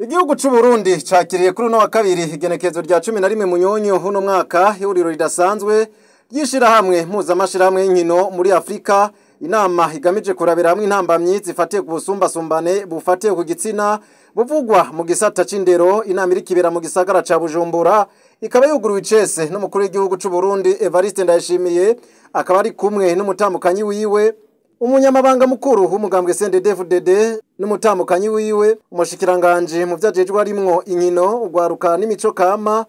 Igihugu c'u Burundi cakiriye kuri no wa kabiri igenekezo rya 11 munyonyo huno mwaka ihuriro ridasanzwe ryishira hamwe mpuzamashirahamwe y'inkino muri Afrika. Inama igamije kurabira hamwe intambamyi zifatiye ku busumbasumbane bufatiye ku gitsina buvugwa mu gisata c'indero. Inama iri kibera mu gisagara ca Bujumbura ikaba yuguruwe icese n'umukuru w'igihugu c'u Burundi Evariste Ndayishimiye, akaba ari kumwe n'umutamukanyi wiwe umunyamabanga mukuru w'umugambwe CNDD-FDD n'umutamukanyi wiwe umushikiranganje mu vyajejwe arimwo inkino ugwaruka n'imico kama,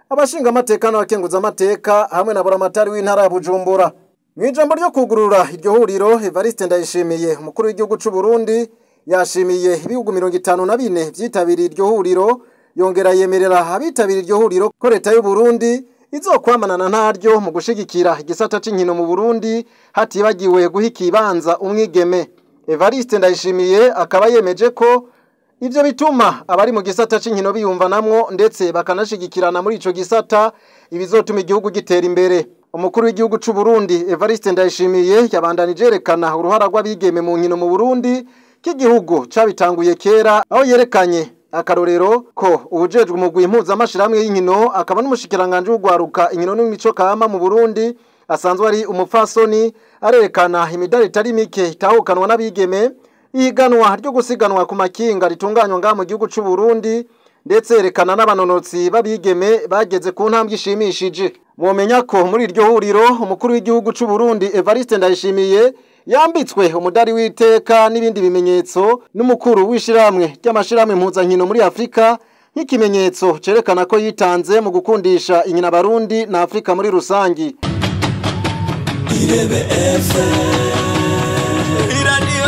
abashinga amateka n'abakenguza amateka hamwe na buramatari w'intara ya Bujumbura. Mwijambo ryo kugurura iryo huriro Evariste Ndayishimiye umukuru w'igihugu c'u Burundi yashimiye ibihugu 54 vyitabiriye iryo huriro, yongera yemerera abitabiriye iryo huriro ko leta y'u Burundi izokwamanana ntaryo mu gushigikira igisata c'inkino mu Burundi hatibagiwe guhikibanza umwigeme. Evariste Ndayishimiye akaba yemeje ko ivyo bituma abari mu gisata c'inkino biyumvanamwo ndetse bakanashigikirana muri ico gisata ibizotuma igihugu gitera imbere. Umukuru w'igihugu c'u Burundi Evariste Ndayishimiye yabandanije yerekana uruhara rw'abigeme mu nkino mu Burundi k'igihugu cabitanguye kera, aho yerekanye akarorero ko ubujejwe umugwi impuzamashirahamwe y'inkino akaba n'umushikiranganje w'ugwaruka inkino n'imico kama mu Burundi asanzwe ari umupfasoni. Arerekana imidari itari mike itahukanwa n'abigeme, ihiganwa ryo gusiganwa ku makinga ritunganywa ngaha mu gihugu c'u Burundi, ndetse yerekana n'abanonotsi babigeme bageze ku ntambwe ishimishije. Mwomenya ko muri iryo huriro umukuru w'igihugu c'u Burundi Evariste Ndayishimiye yambitswe umudari w'iteka n'ibindi bimenyetso n'umukuru w'ishiramwe ry'amashirahamwe impuzankino muri Afrika, nk'ikimenyetso cerekana ko yitanze mu gukundisha inkino Abarundi na Afrika muri rusangi.